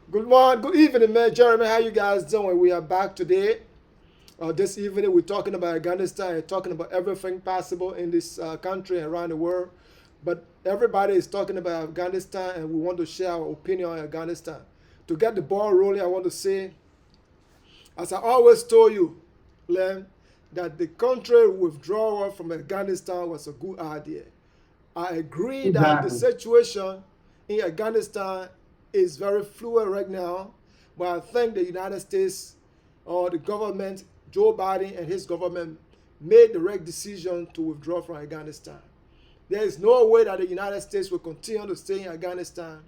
Good morning, good evening, man. Jeremy, how you guys doing? We are back today. This evening, we're talking about Afghanistan and talking about everything possible in this country and around the world. But everybody is talking about Afghanistan, and we want to share our opinion on Afghanistan. To get the ball rolling, I want to say, as I always told you, Len, that the country withdrawal from Afghanistan was a good idea. I agree that the Exactly. situation in Afghanistan is very fluid right now, but I think the United States or the government, Joe Biden and his government, made the right decision to withdraw from Afghanistan. There is no way that the United States will continue to stay in Afghanistan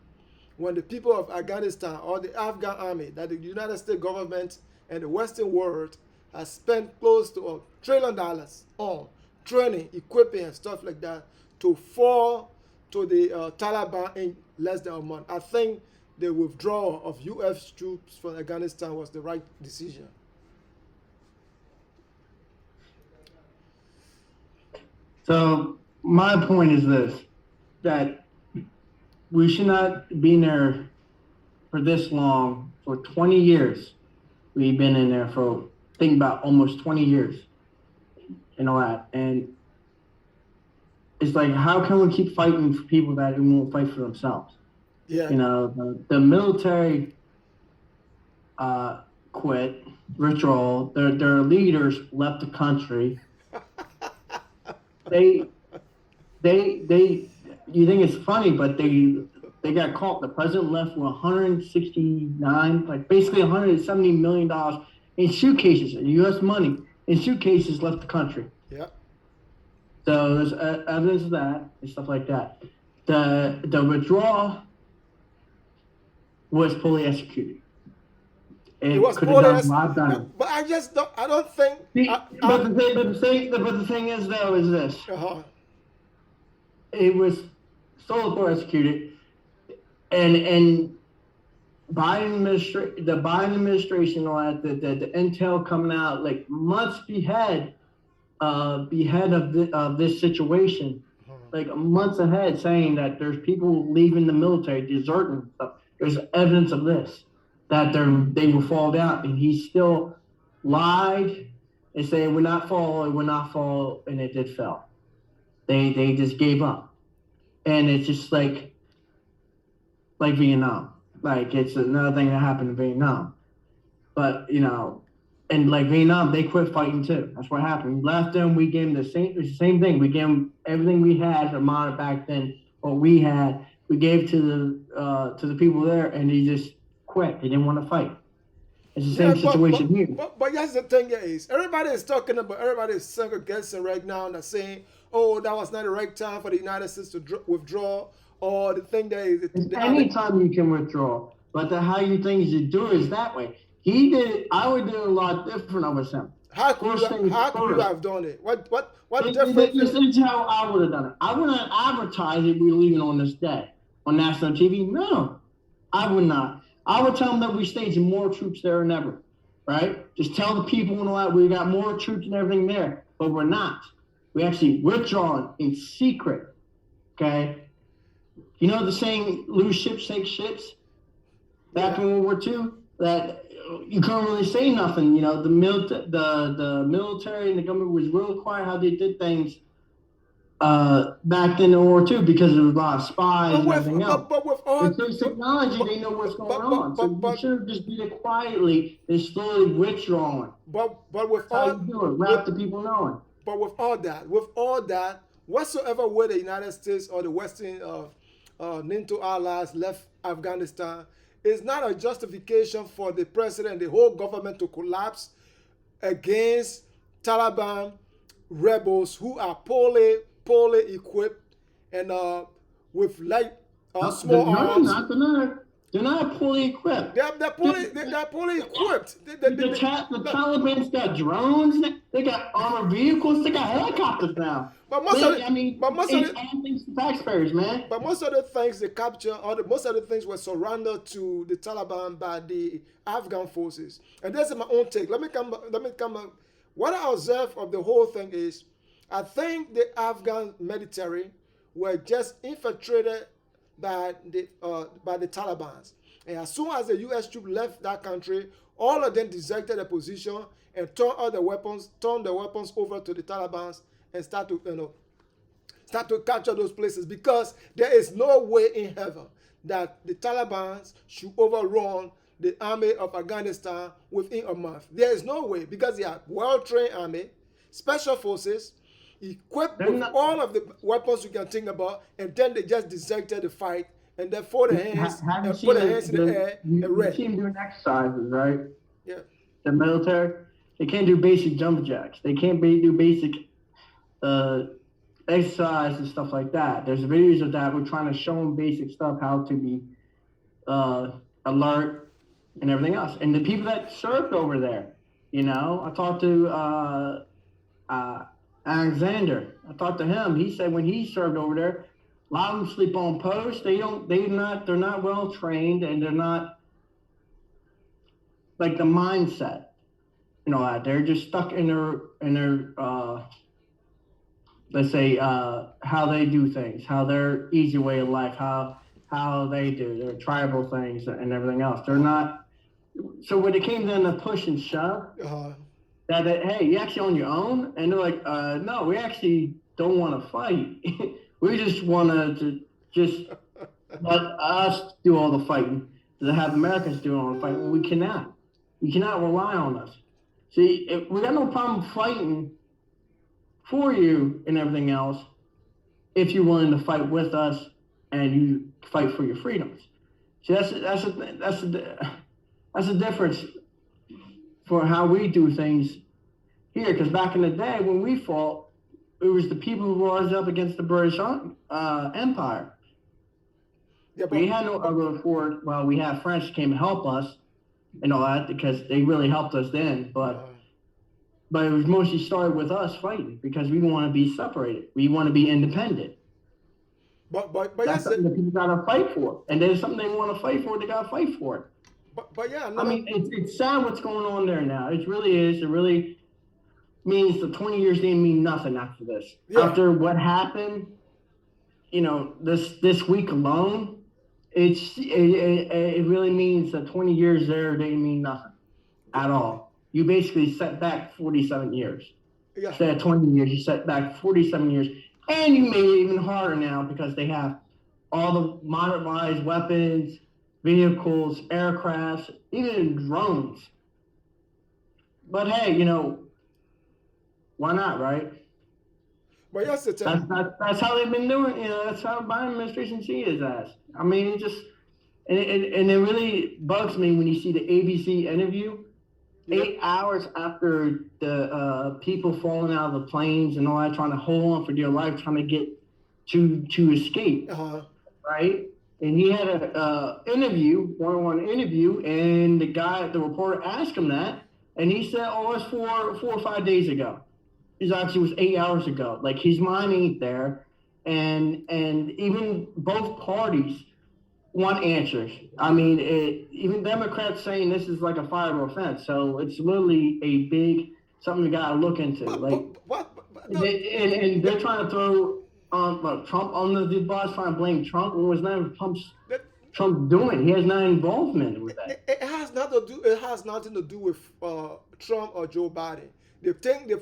when the people of Afghanistan or the Afghan army that the United States government and the Western world has spent close to $1 trillion on training, equipping, and stuff like that to fall to the Taliban in less than a month. I think the withdrawal of U.S. troops from Afghanistan was the right decision. So my point is this: that we should not be in there for this long. For 20 years, we've been in there for think about almost 20 years. You know that, and it's like, how can we keep fighting for people that won't fight for themselves? Yeah. You know, the military quit, withdrawal. Their leaders left the country. They they you think it's funny, but they got caught. The president left with 169, like basically 170 million dollars in suitcases, U.S. money in suitcases, left the country. Yeah. So there's evidence of that and stuff like that. The withdrawal was fully executed. It It was could have done a poorly, lot better. but I just don't. I don't think. See, but the thing is though is this: Uh-huh. it was fully executed, and the Biden administration, all that, the intel coming out like months ahead of this situation, like months ahead, saying that there's people leaving the military, deserting. There's evidence of this, that they will fall down, and he still lied and said it would not fall, and it did fall. They just gave up, and it's just like Vietnam. Like, it's another thing that happened in Vietnam. But, and like Vietnam, they quit fighting too. That's what happened. We left them. We gave them the same thing. We gave them everything we had, the amount back then, what we had. We gave to the people there, and they just quit. They didn't want to fight. It's the Yeah, same but situation but here. but that's the thing is everybody is talking about everybody is second guessing right now and they're saying, oh, that was not the right time for the United States to withdraw, or the thing that is It's the other. anytime you can withdraw, but how you think you do it is that way. He did it. I would do it a lot different over him. How could you First things how could you first. have done it? What different This thing? is how I would have done it. I wouldn't advertise it. We're leaving on this day on national TV. No, I would not. I would tell them that we staging more troops there than ever. Right? Just tell the people and all that we got more troops and everything there, but we're not. We actually withdrawing in secret. Okay. You know the saying, lose ships, take ships? Back Yeah. in World War II, that you couldn't really say nothing. The military and the government was real quiet how they did things back then in World War II, because there was a lot of spies But and with everything else. but with all With this but technology, but they know what's going but but on. So but you but should have just did it quietly and slowly withdrawing. but with That's how all you do it, with without the people knowing. but with all that, whatsoever way the United States or the Western NATO allies left Afghanistan is not a justification for the president and the whole government to collapse against Taliban rebels who are poorly equipped and with light No, small they're arms. not. They're not fully equipped. They're poorly equipped. The Taliban's got drones. They got armored vehicles. They got helicopters now. but most of the I mean, but most of it's the all things to taxpayers, man. But most of the things they capture, most of the things were surrendered to the Taliban by the Afghan forces. And this is my own take. Let me come. What I observe of the whole thing is, I think the Afghan military were just infiltrated by the Taliban. And as soon as the U.S. troops left that country, all of them deserted the position and turned the weapons over to the Taliban and start to capture those places, because there is no way in heaven that the Taliban should overrun the army of Afghanistan within a month. There is no way, because they are well-trained army, special forces, equipped with all of the weapons you can think about, and then they just deserted the fight and then fold their hands and put their hands in the air and ran. You see them doing exercises, right? Yeah. The military, they can't do basic jump jacks. They can't do basic exercise and stuff like that. There's videos of that. We're trying to show them basic stuff, how to be alert and everything else. And the people that served over there, I talked to Alexander. I talked to him. He said when he served over there, a lot of them sleep on posts. They're not well trained, and they're not like the mindset. They're just stuck in their let's say how they do things, how their easy way of life, how they do their tribal things and everything else. They're not. So when it came down to push and shove, that hey, you actually on your own, and they're like, no, we actually don't want to fight. We just want to just let us do all the fighting, to have Americans do all the fighting. Well, we cannot rely on us. See, we got no problem fighting for you and everything else if you're willing to fight with us and you fight for your freedoms. See, that's the difference for how we do things here. Because back in the day when we fought, it was the people who rose up against the British Empire. Yeah, we had no other forward. Well, we had French came to help us and all that, because they really helped us then. But it was mostly started with us fighting, because we want to be separated. We want to be independent. But that's something that people got to fight for. And there's something they want to fight for, they got to fight for it. But yeah, I mean, it's sad what's going on there now. It really is. It really means the 20 years didn't mean nothing after this. Yeah. After what happened, this week alone, it really means that 20 years there didn't mean nothing at all. You basically set back 47 years. Yeah. Instead of 20 years, you set back 47 years. And you made it even harder now, because they have all the modernized weapons, vehicles, aircrafts, even drones. But hey, why not, right? But yes, that's how they've been doing. That's how Biden administration sees it as. I mean, it just and it really bugs me when you see the ABC interview. Yep. 8 hours after the people falling out of the planes and all that, trying to hold on for dear life, trying to get to escape, right? And he had a one-on-one interview, and the reporter asked him that, and he said, "Oh, it's 4 or 5 days ago." It actually was 8 hours ago. Like, his mind ain't there, and even both parties want answers. I mean, even Democrats saying this is like a fireable offense, so it's literally a big something we got to look into. And they're trying to throw Trump on the bus, trying to blame Trump. What was that Trump doing? He has no involvement with that. It has nothing to do with Trump or Joe Biden. The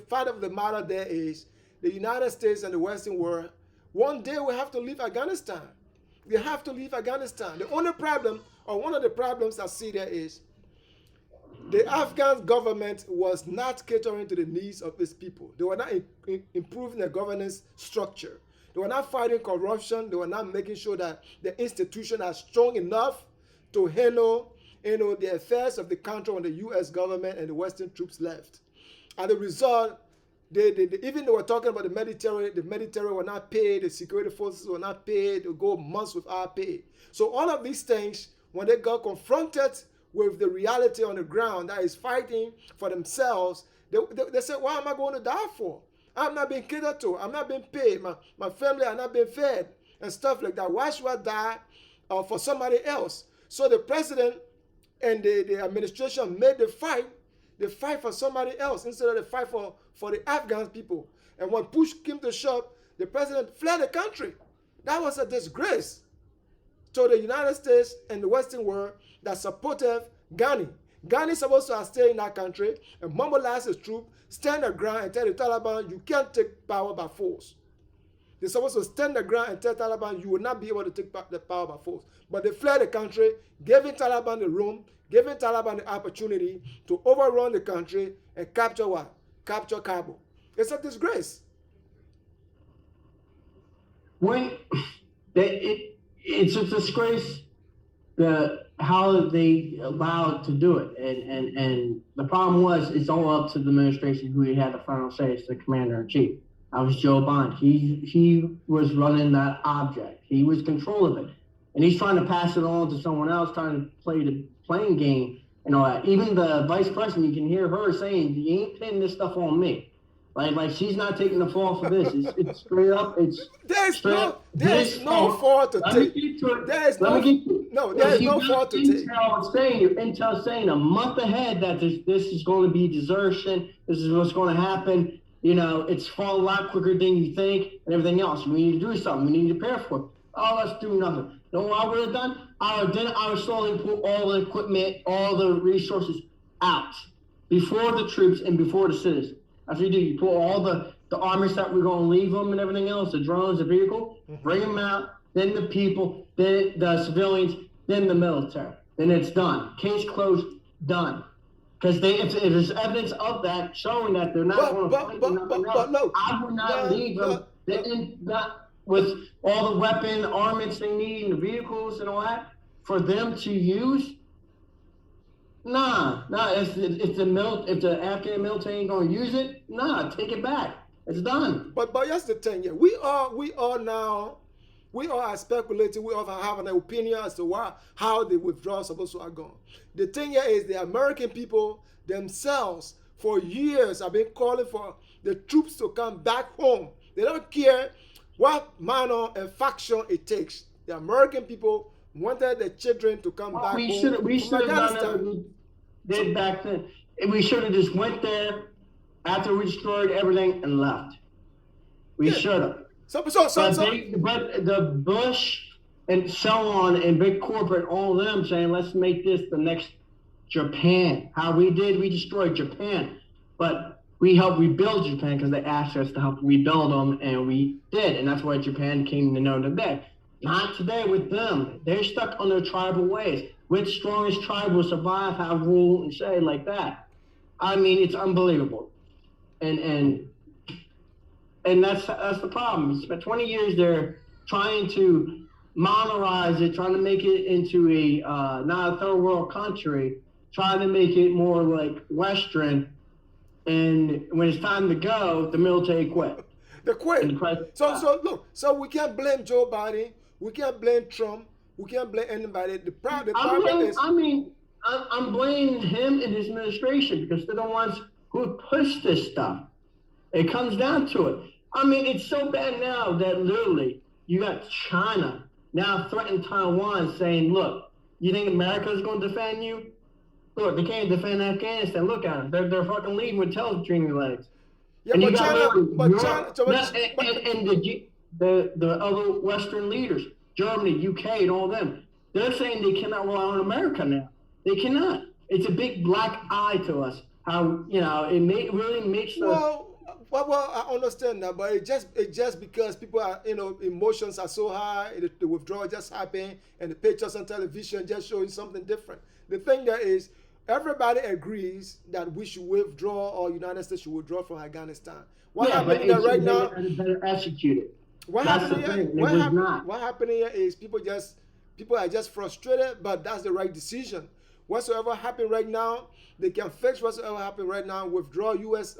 fact of the matter there is the United States and the Western world one day will have to leave Afghanistan. They have to leave Afghanistan. The only problem, or one of the problems I see there, is the Afghan government was not catering to the needs of its people. They were not improving the governance structure. They were not fighting corruption. They were not making sure that the institutions are strong enough to handle the affairs of the country when the U.S. government and the Western troops left. As a result, even they were talking about the military were not paid, the security forces were not paid, they go months without pay. So all of these things, when they got confronted with the reality on the ground that is fighting for themselves, they said, "Why am I going to die for? I'm not being catered to. I'm not being paid. My family are not being fed," and stuff like that. Why should I die for somebody else? So the president and the administration made the fight for somebody else instead of the fight for the Afghan people. And when push came to shove, the president fled the country. That was a disgrace to the United States and the Western world that supported Ghani. Ghani is supposed to stay in that country and mobilize his troops, stand their ground and tell the Taliban, you can't take power by force. They're supposed to stand their ground and tell Taliban, you will not be able to take the power by force. But they fled the country, giving Taliban the room, giving Taliban the opportunity to overrun the country and capture what? Capture Kabul. It's a disgrace. It's a disgrace how they allowed to do it, and the problem was it's all up to the administration who had the final say. It's the commander in chief. That was Joe Biden. He was running that object. He was in control of it, and he's trying to pass it on to someone else, trying to play the playing game and all that. Even the vice president, you can hear her saying, "You ain't pinning this stuff on me." Like she's not taking the fall for this. It's straight up. There's no fault to take. There's no fault to take. Intel saying a month ahead that this is going to be desertion. This is what's going to happen. You know, it's falling a lot quicker than you think, and everything else. We need to do something. We need to prepare for it. Oh, let's do nothing. You know what I would have done? I would slowly pull all the equipment, all the resources out before the troops and before the citizens. That's what you do. You pull all the armies that we're going to leave them and everything else, the drones, the vehicle, bring them out, then the people, then the civilians, then the military. Then it's done. Case closed, done. Because if there's evidence of that showing that they're not going to fight nothing else, I would not leave them with all the weapon, armaments they need, and the vehicles and all that, for them to use. Nah. If the Afghan military ain't gonna use it, take it back. It's done. But here's the thing. Yeah, we are speculating. We all have an opinion as to how the withdrawal is supposed to have gone. The thing here is the American people themselves for years have been calling for the troops to come back home. They don't care what manner and faction it takes. The American people wanted their children to come back home. We should have done did back then. We should have just went there after we destroyed everything and left. We should have. But the Bush and so on and big corporate, all of them saying, let's make this the next Japan. How we destroyed Japan. But we helped rebuild Japan because they asked us to help rebuild them, and we did. And that's why Japan came to know today. Not today with them. They're stuck on their tribal ways. Which strongest tribe will survive, have rule, and say like that? I mean, it's unbelievable. And that's the problem. We spent 20 years there trying to monetize it, trying to make it into a not a third world country, trying to make it more like Western. And when it's time to go, the military quit. They quit. So we can't blame Joe Biden. We can't blame Trump. We can't blame anybody. I'm blaming him and his administration because they're the ones who push this stuff. It comes down to it. I mean, it's so bad now that literally you got China now threatening Taiwan, saying, "Look, you think America's going to defend you? Look, they can't defend Afghanistan. Look at them. They're fucking leaving with tails between their legs." Yeah, and the other Western leaders. Germany, UK, and all them. They're saying they cannot rely on America now. They cannot. It's a big black eye to us. How really makes us. Well, I understand that, but it's just because people are emotions are so high. The withdrawal just happened, and the pictures on television just showing something different. The thing there is, everybody agrees that we should withdraw, or United States should withdraw from Afghanistan. What happening there right now? Better executed. What happened here is people are just frustrated, but that's the right decision. Whatsoever happened right now, they can fix whatsoever happened right now, withdraw U.S.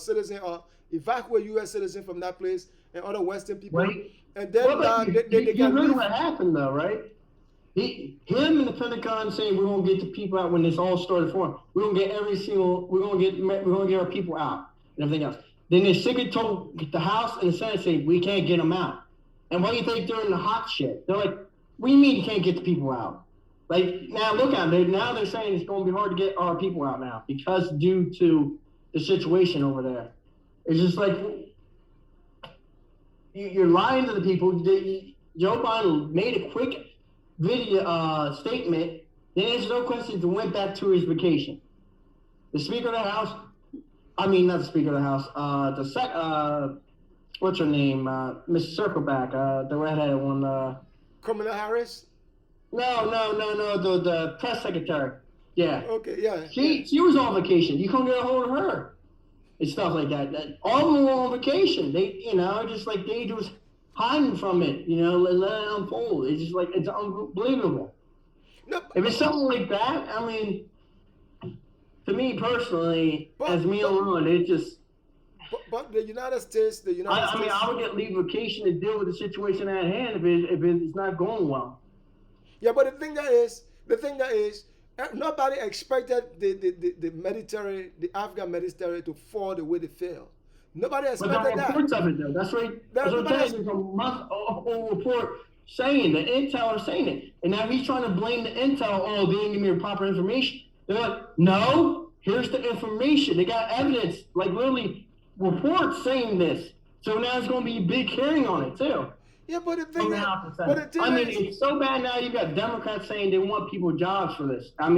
Citizen or evacuate U.S. citizen from that place and other Western people. Right. And then they can leave. What happened though, right? Him and the Pentagon saying we're gonna get the people out when this all started forming. We're gonna get our people out and everything else. Then the Secret told the House and the Senate say we can't get them out. And what do you think during the hot shit? They're like, what do you mean you can't get the people out? Like now look at them. Now they're saying it's going to be hard to get our people out now because due to the situation over there. It's just like you're lying to the people. Joe Biden made a quick video statement there's no question he went back to his vacation. The Speaker of the House, not the Speaker of the House, what's her name? Miss Circleback, the redheaded one. Kamala Harris? No, the press secretary. Yeah. Okay, yeah. She was on vacation. You couldn't get a hold of her. And stuff like that. All of them were on vacation. They, just like they just hiding from it, let it unfold. It's just like, it's unbelievable. No, if it's something like that, to me personally, as me alone, it just. But the United States, I would get leave vacation to deal with the situation at hand if it's not going well. Yeah, but the thing that is, nobody expected the military, the Afghan military, to fall the way they fell. Nobody expected that. Reports of it, though. That's right. That's what I'm saying. There's a month-old report saying the intel are saying it, and now he's trying to blame the intel. Oh, they didn't give me the proper information. They're like, no, here's the information. They got evidence, like literally reports saying this. So now it's going to be a big hearing on it too. Yeah, but the thing it's so bad now. You got Democrats saying they want people jobs for this. They're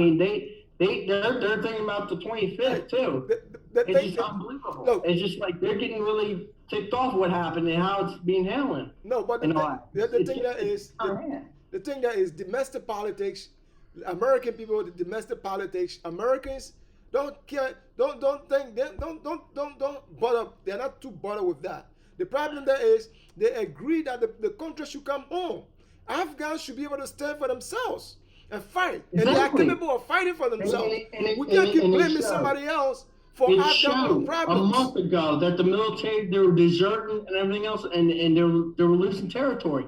thinking about the 25th too. It's just unbelievable. Look, it's just like they're getting really ticked off what happened and how it's being handled. No, but the thing that is domestic politics. American people, the domestic politics. Americans don't care. Don't bother. They're not too bothered with that. The problem there is they agree that the country should come home. Afghans should be able to stand for themselves and fight. Exactly. And they are capable of fighting for themselves. We can't keep blaming somebody else for Afghan problems. A month ago that the military, they were deserting and everything else, and they were losing territory.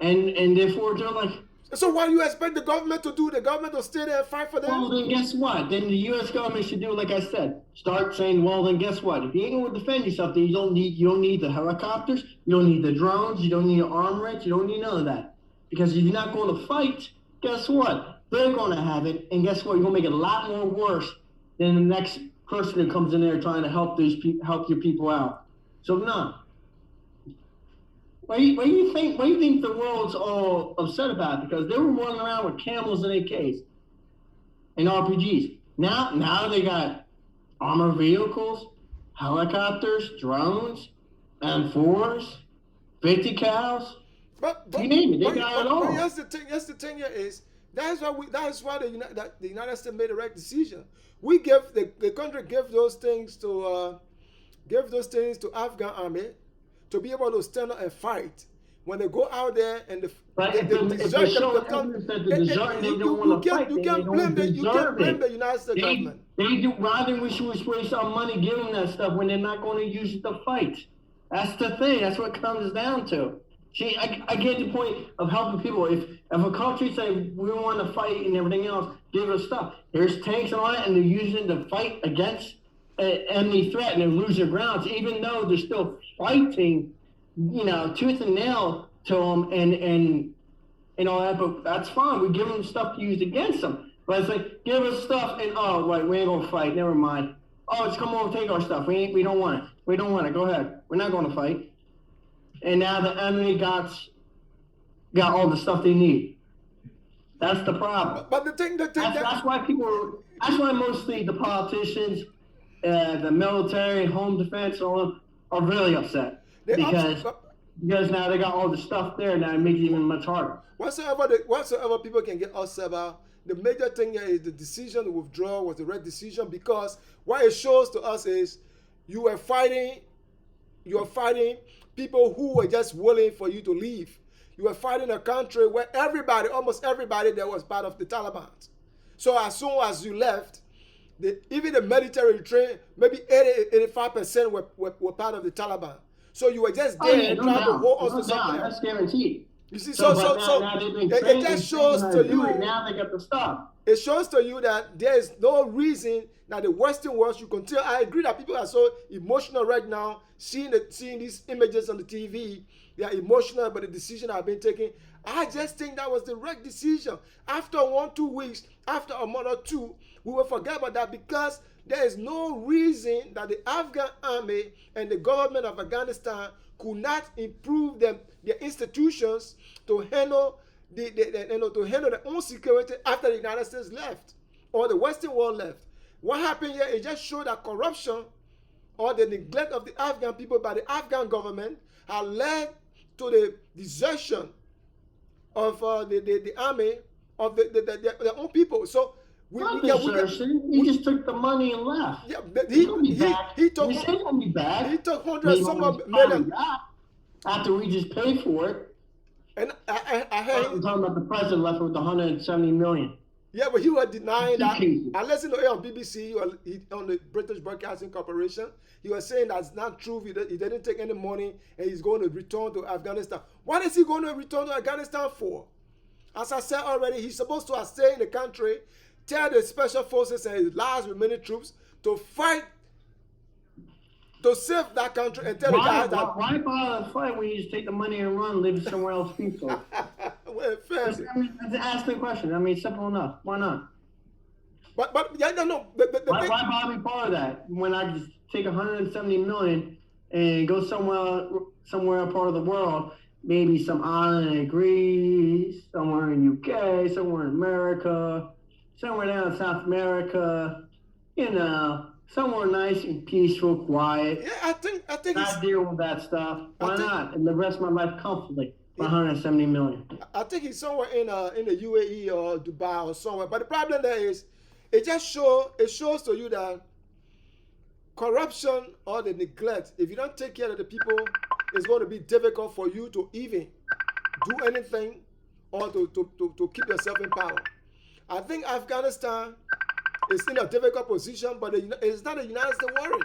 And therefore they're like, so what do you expect the government to do? The government to stay there and fight for them? Well, then guess what? Then the U.S. government should do, like I said, start saying, well, then guess what? If you ain't going to defend yourself, then you don't need the helicopters, you don't need the drones, you don't need the armaments, you don't need none of that. Because if you're not going to fight, guess what? They're going to have it, and guess what? You're going to make it a lot more worse than the next person who comes in there trying to help your people out. So no. What do you think the world's all upset about? Because they were running around with camels and AKs and RPGs. Now they got armored vehicles, helicopters, drones, M4s, 50 cows. But you name it, they got it all. But here's the thing here is that's why the United States made the right decision. We gave the country gave those things to Afghan army to be able to stand up and fight when they go out there and you can't blame the United States government. They do rather we should waste our money giving that stuff when they're not going to use it to fight. That's the thing. That's what it comes down to. See, I get the point of helping people. If a country say we want to fight and everything else, give us stuff. There's tanks and all that, and they're using it to fight against enemy threat, and they lose their grounds, even though they're still fighting, tooth and nail to them, and all that. But that's fine. We give them stuff to use against them. But it's like, give us stuff, and we ain't gonna fight. Never mind. Oh, it's come over, take our stuff. We don't want it. We don't want it. Go ahead. We're not going to fight. And now the enemy got all the stuff they need. That's the problem. But that's why mostly the politicians, the military, home defense, all are really upset because now they got all the stuff there. Now it makes it even much harder. Whatsoever people can get upset about, the major thing here is the decision to withdraw was the right decision, because what it shows to us is you are fighting people who were just willing for you to leave. You were fighting a country where almost everybody there was part of the Taliban. So as soon as you left, even the military trained, maybe 85% were part of the Taliban. So you were just there trying to hold us to something. That's guaranteed. You see, so it just shows to you. Now they got the stuff. It shows to you that there is no reason that the Western world should continue. I agree that people are so emotional right now, seeing these images on the TV. They are emotional about the decision that have been taken. I just think that was the right decision. After 1-2 weeks, after a month or two, we will forget about that, because there is no reason that the Afghan army and the government of Afghanistan could not improve their institutions to handle to handle their own security after the United States left or the Western world left. What happened here? It just showed that corruption or the neglect of the Afghan people by the Afghan government had led to the desertion of the army of their own people. So he just took the money and left. Yeah, he took hundreds, some million. After we just paid for it. And I heard I'm talking about the president left with 170 million. Yeah, but he was denying that. I listened to it on BBC, on the British Broadcasting Corporation. He was saying that's not true. He didn't take any money and he's going to return to Afghanistan. What is he going to return to Afghanistan for? As I said already, he's supposed to have stayed in the country, tell the special forces and his last remaining troops to fight to save that country and tell the guys that. Why bother fight when you just take the money and run, live somewhere else peaceful? Well, ask the question. I mean, simple enough. Why not? But yeah, no. Why bother be part of that when I just take 170 million and go somewhere a part of the world, maybe some island in Greece, somewhere in UK, somewhere in America, somewhere down in South America, somewhere nice and peaceful, quiet. Yeah, I think not dealing with that stuff. Why not? And the rest of my life comfortably. 170 million. I think he's somewhere in the UAE or Dubai or somewhere. But the problem there is, it shows to you that corruption or the neglect, if you don't take care of the people, it's going to be difficult for you to even do anything or to keep yourself in power. I think Afghanistan is in a difficult position, but it's not the United States worry.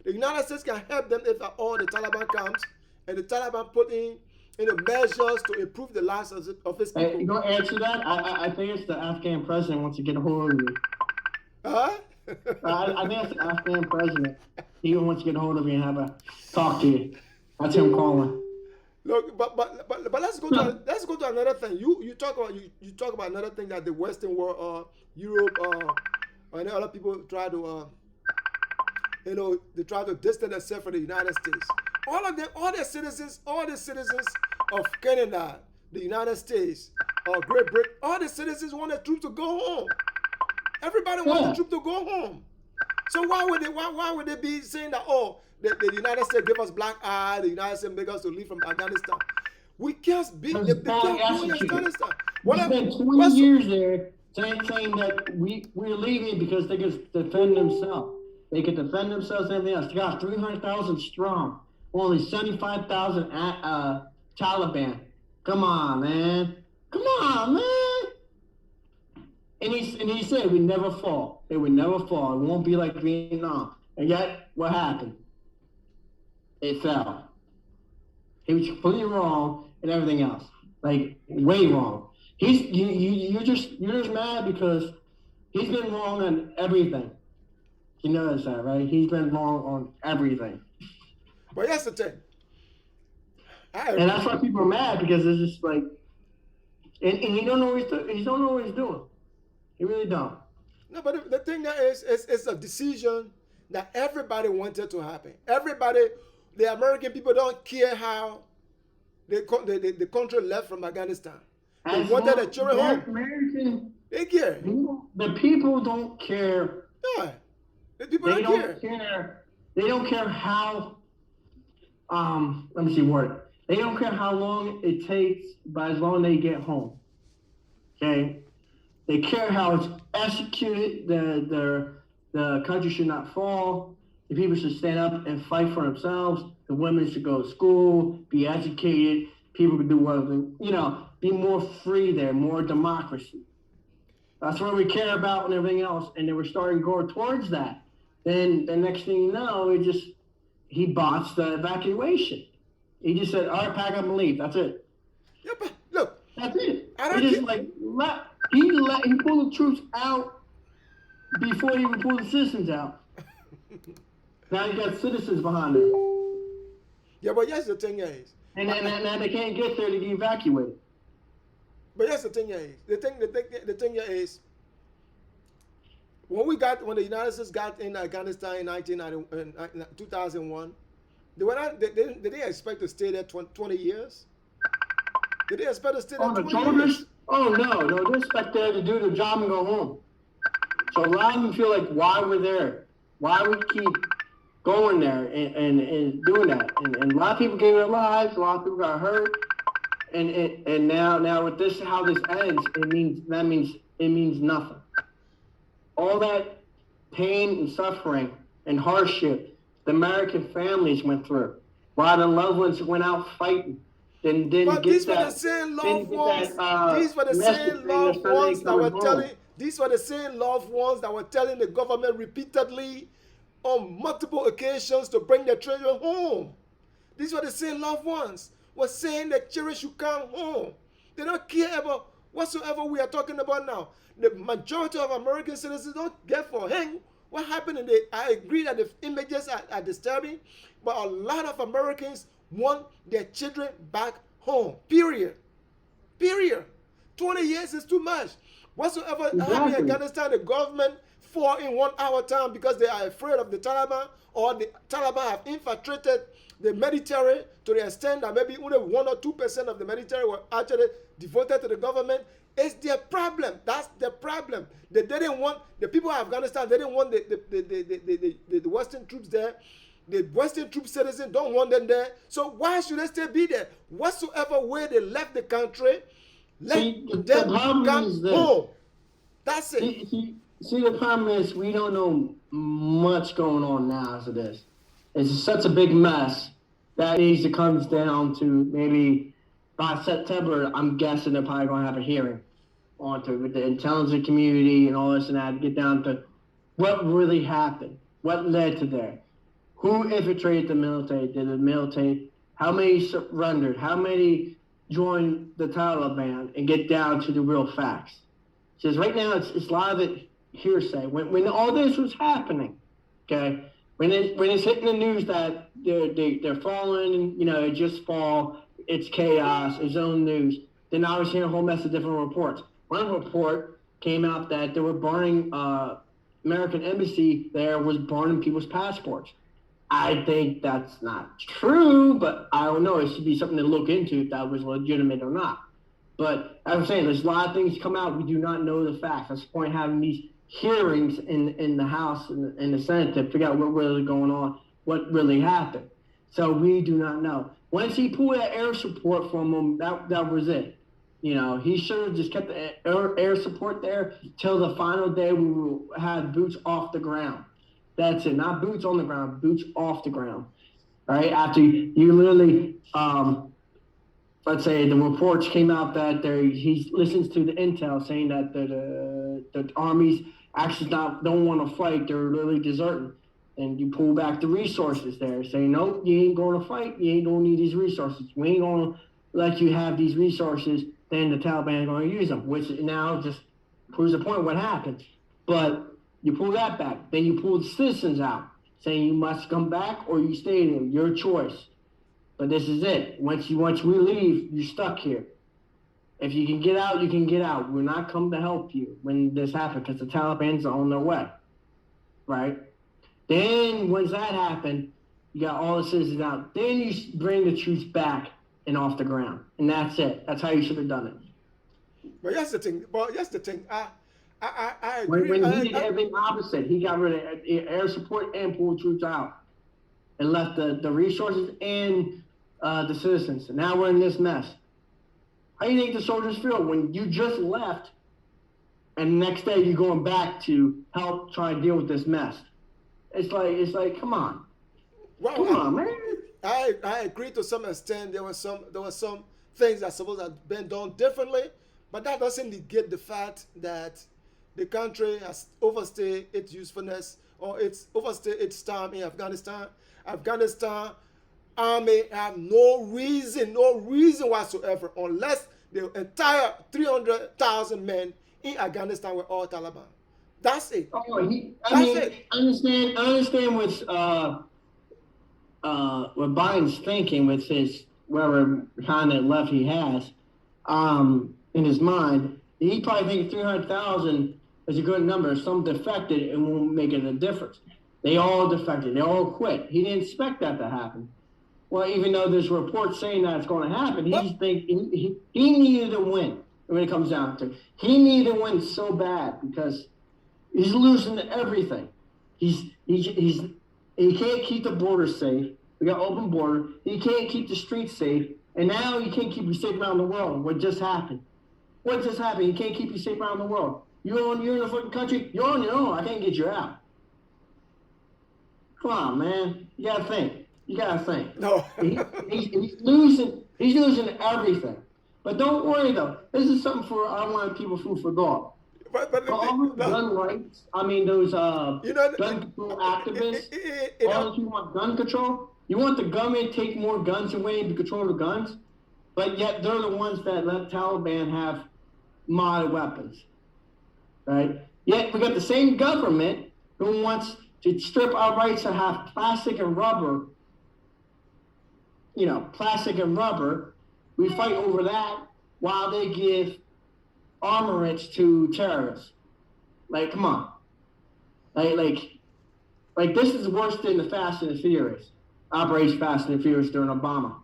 The United States can help them if at all the Taliban comes and the Taliban put in measures to improve the lives of its people. You going to answer that? I think it's the Afghan president wants to get a hold of you. Huh? I think it's the Afghan president. He wants to get a hold of you and have a talk to you. That's him calling. Look, but let's go to another thing. You talk about another thing that the Western world, Europe, and other people try to they try to distance themselves from the United States. All the citizens of Canada, the United States, Great Britain, all the citizens want the troops to go home. Everybody wants the troops to go home. So why would they be saying that the United States give us black eye, the United States make us to leave from Afghanistan? We can't be in Afghanistan. We spent 20 years there saying that we're leaving because they can defend themselves. They can defend themselves and everything else. They got 300,000 strong. Only 75,000 Taliban. Come on, man. And he said we never fall. They would never fall. It won't be like Vietnam. And yet, what happened? It fell. He was completely wrong and everything else. Like, way wrong. You're just mad because he's been wrong on everything. You notice that, right? He's been wrong on everything. But that's the thing. And that's why people are mad, because it's just like, and he don't know what he's doing. He really don't. No, but the thing that is it's a decision that everybody wanted to happen. Everybody, the American people don't care how the country left from Afghanistan. They wanted the children home. They care. The people don't care. Yeah. The people don't care. They don't care how, let me see word. They don't care how long it takes, but as long as they get home. Okay? They care how it's executed. The country should not fall. The people should stand up and fight for themselves. The women should go to school, be educated. People can do whatever, be more free there, more democracy. That's what we care about and everything else. And then we're starting to go towards that. Then the next thing you know, he botched the evacuation. He just said, all right, pack up and leave. That's it. Yeah, but look. That's it. He pulled the troops out before he even pulled the citizens out. Now you got citizens behind him. Yeah, but yes, the thing is. And now they can't get there to get evacuated. But yes, the thing is. The thing is, when the United States got in Afghanistan in 2001, did they expect to stay there 20 years? Did they expect to stay there 20 years? Oh no, they're expect there to do their job and go home. So a lot of them feel like, why we're there, why we keep going there and doing that, and a lot of people gave their lives, a lot of people got hurt, and now with this, how this ends, it means nothing. All that pain and suffering and hardship the American families went through, while the loved ones went out fighting. But these were the same loved ones. These were the same loved ones that were telling. These were the same loved ones that were telling the government repeatedly, on multiple occasions, to bring their children home. These were the same loved ones were saying that children should come home. They don't care about whatsoever we are talking about now. The majority of American citizens don't get for hang. What happened in the? I agree that the images are disturbing, but a lot of Americans want their children back home. Period. 20 years is too much. Whatsoever happened in Afghanistan, the government fought in 1 hour time because they are afraid of the Taliban, or the Taliban have infiltrated the military to the extent that maybe only 1 or 2% of the military were actually devoted to the government. It's their problem. That's the problem. They didn't want the people of Afghanistan. They didn't want the Western troops there. The Western troop citizens don't want them there. So why should they still be there? Whatsoever way they left the country, let them come home. That's it. See, the problem is we don't know much going on now as it is. It's such a big mess that needs to come down to maybe by September. I'm guessing they're probably going to have a hearing onto it with the intelligence community and all this and that to get down to what really happened, what led to that. Who infiltrated the military? Did the military? How many surrendered? How many joined the Taliban? And get down to the real facts. Because right now it's a lot of it hearsay. When all this was happening, okay, when it's hitting the news that they're falling, it just fall, it's chaos, it's own news. Then I was hearing a whole mess of different reports. One report came out that they were burning American embassy there was burning people's passports. I think that's not true, but I don't know. It should be something to look into if that was legitimate or not. But as I'm saying, there's a lot of things come out. We do not know the facts. That's the point of having these hearings in the House and in the Senate to figure out what really going on, what really happened. So we do not know. Once he pulled that air support from him, that was it. He should have just kept the air support there till the final day we will have boots off the ground. That's it. Not boots on the ground, boots off the ground. All right. After you literally, let's say the reports came out that he listens to the intel saying that the armies actually don't want to fight. They're literally deserting. And you pull back the resources there, saying, nope, you ain't going to fight. You ain't going to need these resources. We ain't going to let you have these resources. Then the Taliban are going to use them, which now just proves the point what happened. But you pull that back. Then you pull the citizens out, saying you must come back or you stay there. Your choice. But this is it. Once we leave, you're stuck here. If you can get out, you can get out. We're not coming to help you when this happens because the Taliban's are on their way. Right? Then once that happened, you got all the citizens out. Then you bring the troops back and off the ground. And that's it. That's how you should have done it. But that's the thing. I agree. When he did everything opposite, he got rid of air support and pulled troops out and left the resources and the citizens. And now we're in this mess. How do you think the soldiers feel when you just left and the next day you're going back to help try and deal with this mess? It's like, come on. Well, come on, man. I agree to some extent. There were some things that supposed to have been done differently, but that doesn't negate the fact that the country has overstayed its usefulness or it's overstayed its time in Afghanistan. Afghanistan army have no reason whatsoever, unless the entire 300,000 men in Afghanistan were all Taliban. That's it. I understand what Biden's thinking with his whatever kind of left he has in his mind. He probably thinks 300,000 is a good number. Some defected and won't make it a difference. They all defected. They all quit. He didn't expect that to happen. Well, even though there's reports saying that it's going to happen, he needed to win. when it comes down to it. He needed one so bad because he's losing everything. He can't keep the border safe. We got open border. He can't keep the streets safe. And now he can't keep you safe around the world. What just happened? What just happened? He can't keep you safe around the world. You're in the fucking country. You're on your own. I can't get you out. Come on, man. You gotta think. You gotta think. No. He's losing. He's losing everything. But don't worry though. This is something for I want people food for thought. But all those gun rights. I mean, those gun control activists. All those who want gun control. You want the government to take more guns away and control the guns, but yet they're the ones that let Taliban have modern weapons, right? Yet we got the same government who wants to strip our rights to have plastic and rubber. Plastic and rubber. We fight over that while they give armaments to terrorists. Like, come on. Like this is worse than the Fast and the Furious. Operation Fast and Furious during Obama,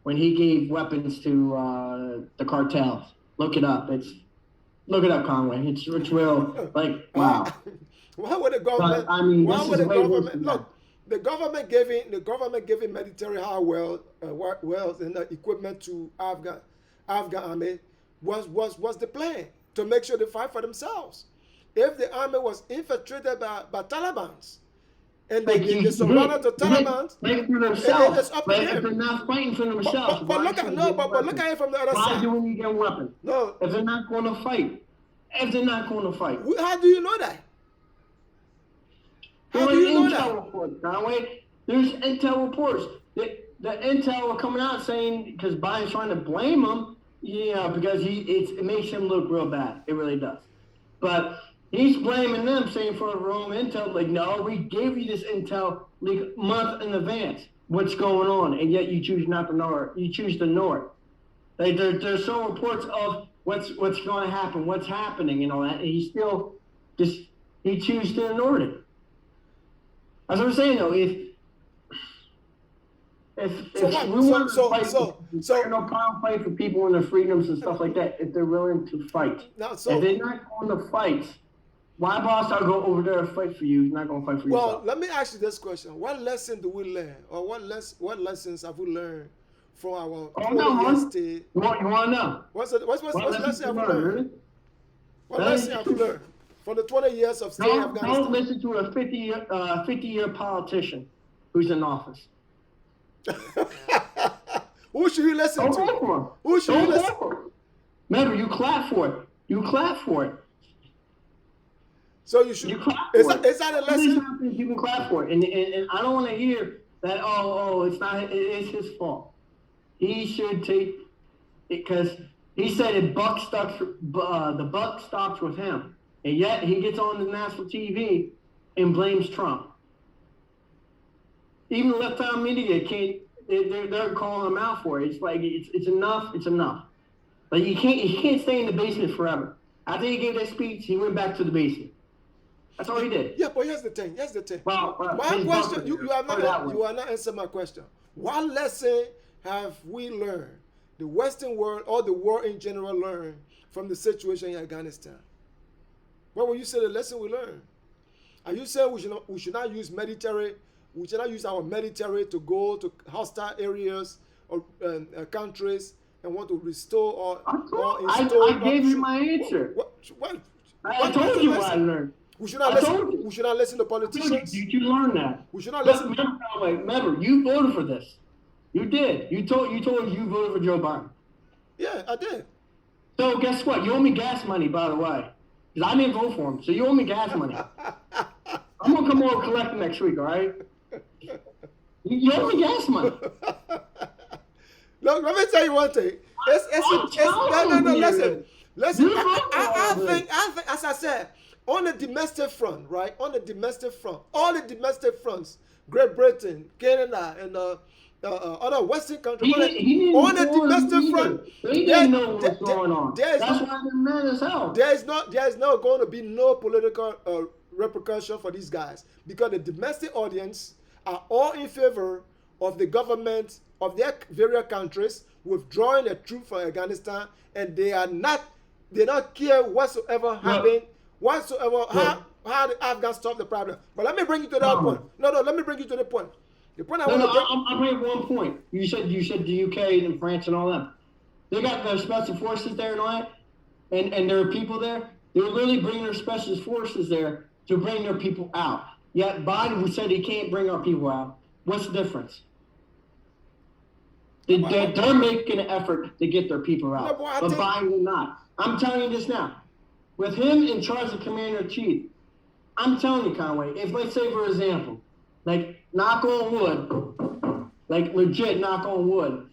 when he gave weapons to the cartels. Look it up. Look it up, Conway. It's real. Like, wow. Why would the government? But, I mean, why would the government? Look, the government giving military hardware, wealth and equipment to Afghan army was the plan to make sure they fight for themselves. If the army was infiltrated by Talibans, and they surrender to Taliban, it's up to them. If they're not fighting for themselves, but look at it from the other side. Why do we get weapons? No. If they're not going to fight. How do you know that? How do you know that? Reports, Conway. There's intel reports. The intel are coming out saying, because Biden's trying to blame him, because it makes him look real bad. It really does. But he's blaming them, saying for the wrong intel. Like, no, we gave you this intel like a month in advance. What's going on? And yet you choose not to know it. You choose to know it. Like there's some reports of what's going to happen, what's happening, and all that. And he still he chooses to ignore it. That's what I'm saying, though. If we want to fight, no problem fight for people and their freedoms and stuff like that. If they're willing to fight, if they're not going to fight. Why boss I'll go over there and fight for you? He's not going to fight for you. Well, let me ask you this question. What lesson do we learn? Or what lessons have we learned from our stay? You want to know? What lesson have we learned? What lesson have we learned from the 20 years of staying in Afghanistan? Don't listen to a 50-year politician who's in office. Who should you listen to? Who should you listen to? Remember, you clap for it. So you should. Is that a lesson? You can clap for it, and I don't want to hear that. It's not. It's his fault. He should take it because he said the buck stops with him, and yet he gets on the national TV and blames Trump. Even the left-arm media can't. They're calling him out for it. It's like it's enough. It's enough. Like he can't stay in the basement forever. After he gave that speech, he went back to the basement. That's all he did. Yeah, but here's the thing. Well, my question, you are not answering my question. What lesson have we learned, the Western world or the world in general learned from the situation in Afghanistan? What would you say the lesson we learned? Are you saying we should not use military? We should not use our military to go to hostile areas or countries and want to restore or install? I gave you my answer. I told you what I learned. We should not listen to politicians. Did you learn that? We should not listen. Remember, you voted for this. You did. You told you voted for Joe Biden. Yeah, I did. So guess what? You owe me gas money, by the way. Because I didn't vote for him. So you owe me gas money. I'm going to come over and collect next week, all right? You owe me gas money. Look, let me tell you one thing. Listen. I think, as I said, on the domestic front, right? On the domestic front, all the domestic fronts, Great Britain, Canada, and other Western countries. On the domestic front, he didn't know what was going on. That's why they're mad as hell. There is not going to be no political repercussion for these guys because the domestic audience are all in favor of the government of their various countries withdrawing their troops from Afghanistan, and they are not They don't care whatsoever happened, whatsoever Look, how the Afghans solve the problem. But let me bring you to that point. um, No, let me bring you to the point. The point I no, want no, to bring. I'll bring one point. You said the UK and France and all that. They got their special forces there and all that, and there are people there. They're literally bringing their special forces there to bring their people out. Yet Biden said he can't bring our people out. What's the difference? They're making an effort to get their people out, but Biden will not. I'm telling you this now. With him in charge of commander-in-chief, I'm telling you, Conway, if let's say, for example, like knock on wood, like legit knock on wood,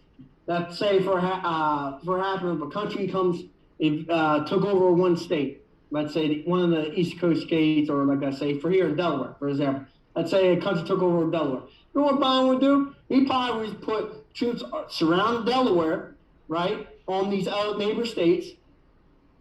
that say for happening, if a country comes, took over one state, let's say one of the East Coast states, or like I say, for here in Delaware, for example, let's say a country took over Delaware. You know what Biden would do? He probably would put troops surround Delaware, right, on these other neighbor states,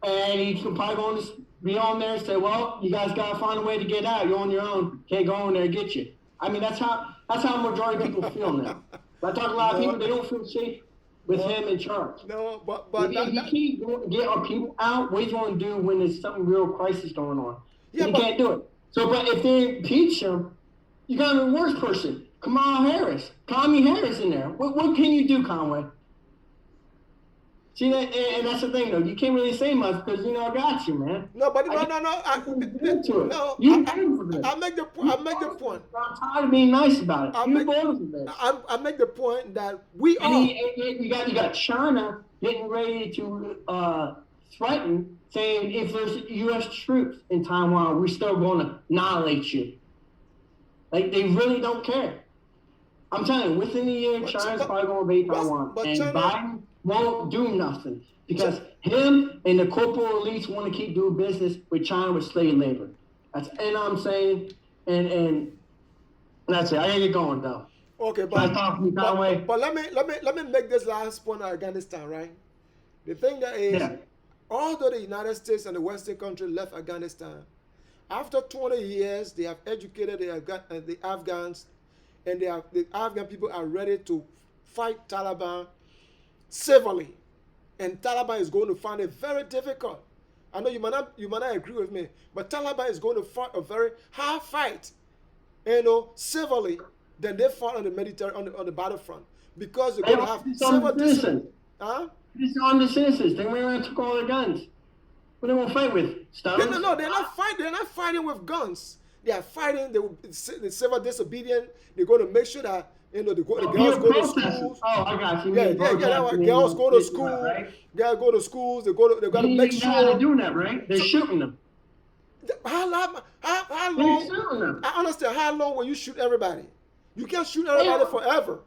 and he could probably go on be on there and say, well, you guys got to find a way to get out. You're on your own. Can't go in there and get you. I mean, that's how majority of people feel now. I talk to a lot of people, they don't feel safe with him in charge. No, but if he can't get our people out, what he's going to do when there's something real crisis going on? Yeah, he can't do it. So, but if they impeach him, you got a worse person. Kamala Harris, in there. What can you do, Conway? See that, and that's the thing though. You can't really say much because I got you, man. No, but no. I make the point. I'm tired of being nice about it. I make the point that we are. You got China getting ready to threaten, saying if there's U.S. troops in Taiwan, we're still going to annihilate you. Like they really don't care. I'm telling you, within a year, China's probably going to invade Taiwan, and Biden won't do nothing because him and the corporate elites want to keep doing business with China with slave labor. And I'm saying, and that's it. I gotta get going though. Okay, but let me make this last point on Afghanistan, right? The thing that is, although the United States and the Western country left Afghanistan, after 20 years, they have educated the Afghans, and the Afghan people are ready to fight Taliban civilly, and Taliban is going to find it very difficult. I know you might not agree with me, but Taliban is going to fight a very hard fight, civilly, than they fought on the Mediterranean on the battlefront, because they're going to have civil discipline. These are on the citizens. They went around and took all their guns. What they want to fight with? Stones? No, they're not fighting. They're not fighting with guns. They are fighting the civil disobedient. They're going to make sure that the girls go to schools. Oh, I got you. Girls go to school. Right? Girls go to schools. They got to make sure they're doing that, right? They're shooting them. How long? I understand. How long will you shoot everybody? You can't shoot everybody forever.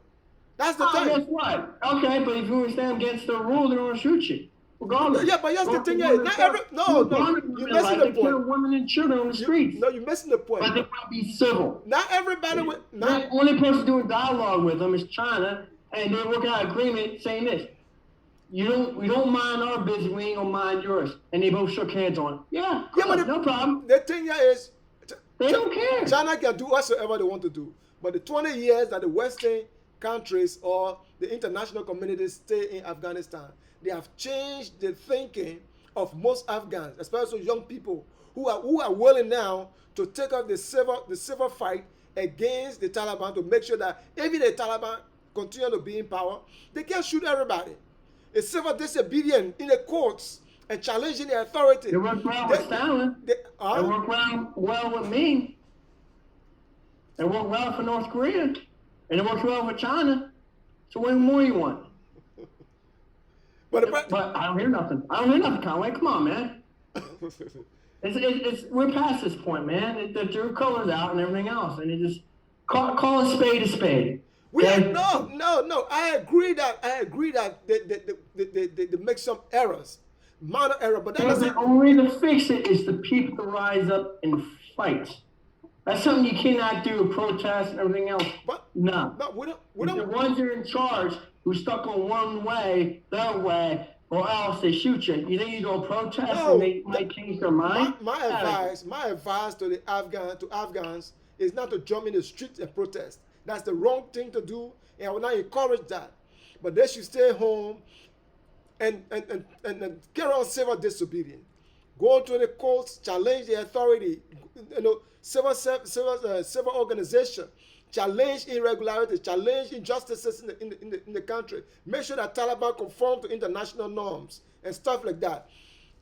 That's the thing. Guess what? Okay, but if you stand against the rule, they're going to shoot you. Regardless. Yeah, but that's the thing. You're missing the point. Kill women and children on the streets. You're missing the point. But they want to be civil. Not everybody would. The only person doing dialogue with them is China, and they're working out an agreement saying this: we don't mind our business, we ain't gonna mind yours. And they both shook hands on it. Yeah, but no problem. The thing is, they don't care. China can do whatsoever they want to do, but the 20 years that the Western countries or the international community stay in Afghanistan, they have changed the thinking of most Afghans, especially young people who are willing now to take up the civil fight against the Taliban to make sure that even the Taliban continue to be in power, they can't shoot everybody. It's civil disobedience in the courts and challenging the authority. They work well with Stalin. They work well with me. They work well for North Korea. And it works well for China. So what more you want? But I don't hear nothing. Conway. Come on, man. We're past this point, man. The true colors out and everything else, and it just call a spade a spade. No. I agree that they make some errors, minor error, but that doesn't. The only way to fix it is the people to rise up and fight. That's something you cannot do, protest and everything else. But no, we don't. The ones that are in charge who stuck on one way, their way, or else they shoot you. You think you're gonna protest and they might change their mind? My advice to the Afghans is not to jump in the streets and protest. That's the wrong thing to do, and I will not encourage that. But they should stay home and carry on civil disobedience. Go to the courts, challenge the authority, civil organization, challenge irregularities, challenge injustices in the country. Make sure that Taliban conform to international norms and stuff like that.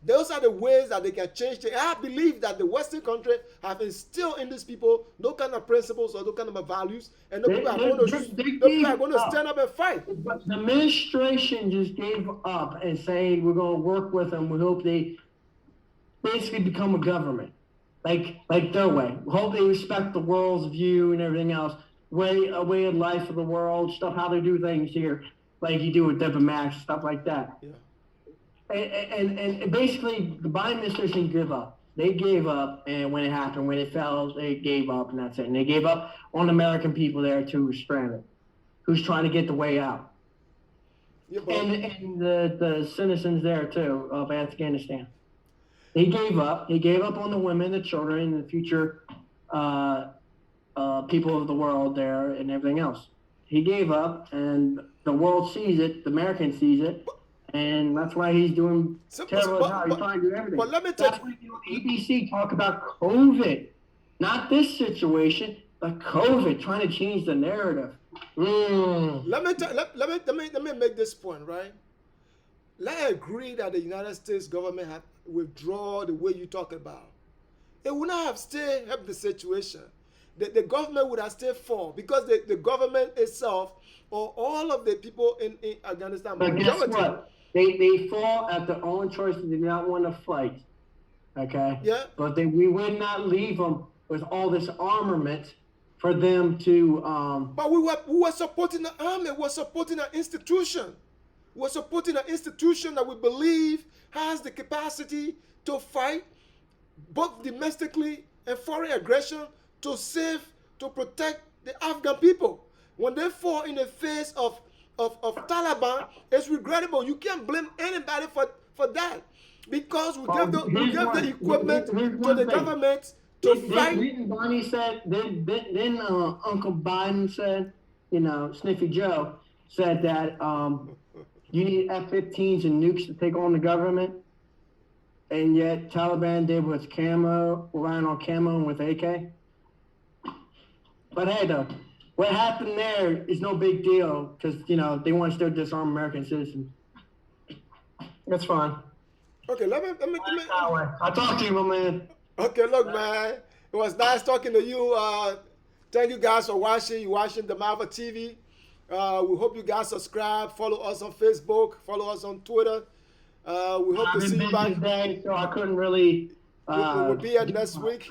Those are the ways that they can change things. I believe that the Western country have instilled in these people no kind of principles or no kind of values, and the people are going to stand up and fight. But the administration just gave up and saying we're going to work with them. We hope they basically become a government, like their way. We hope they respect the world's view and everything else, a way of life of the world, stuff how they do things here, like you do with diplomats, stuff like that. Yeah. And basically, the Biden administration gave up. They gave up, and when it happened, when it fell, they gave up, and that's it. And they gave up on the American people there too, who's stranded, who's trying to get the way out, Yeah, and the citizens there too of Afghanistan. They gave up. They gave up on the women, the children, and the future people of the world there, and everything else. He gave up, and the world sees it. The American sees it. And that's why he's doing terrible job. He's trying to do everything. But let me tell you, ABC talk about COVID, not this situation, but COVID, trying to change the narrative. Let me make this point, right? Let's agree that the United States government have withdrawn the way you talk about. It would not have still helped the situation. The government would have stayed firm because the government itself or all of the people in Afghanistan. But guess what? They fall at their own choice. They do not want to fight. Okay? Yeah. But we would not leave them with all this armament for them to. But we were supporting the army. We were supporting an institution. We were supporting an institution that we believe has the capacity to fight both domestically and foreign aggression to save, to protect the Afghan people. When they fall in the face of Taliban, it's regrettable. You can't blame anybody for that because we gave the equipment to the government to fight. Didn't Barney said, then Uncle Biden said, Sniffy Joe said that you need F-15s and nukes to take on the government, and yet Taliban did with camo, relying on camo and with AK. But hey, though. What happened there is no big deal because, they want to still disarm American citizens. That's fine. Okay, let me. I'll talk to you, my man. Okay, look, man. It was nice talking to you. Thank you guys for watching. You're watching Delmarva TV. We hope you guys subscribe. Follow us on Facebook. Follow us on Twitter. We hope to see you back. Today, so I couldn't really. We'll be here next week.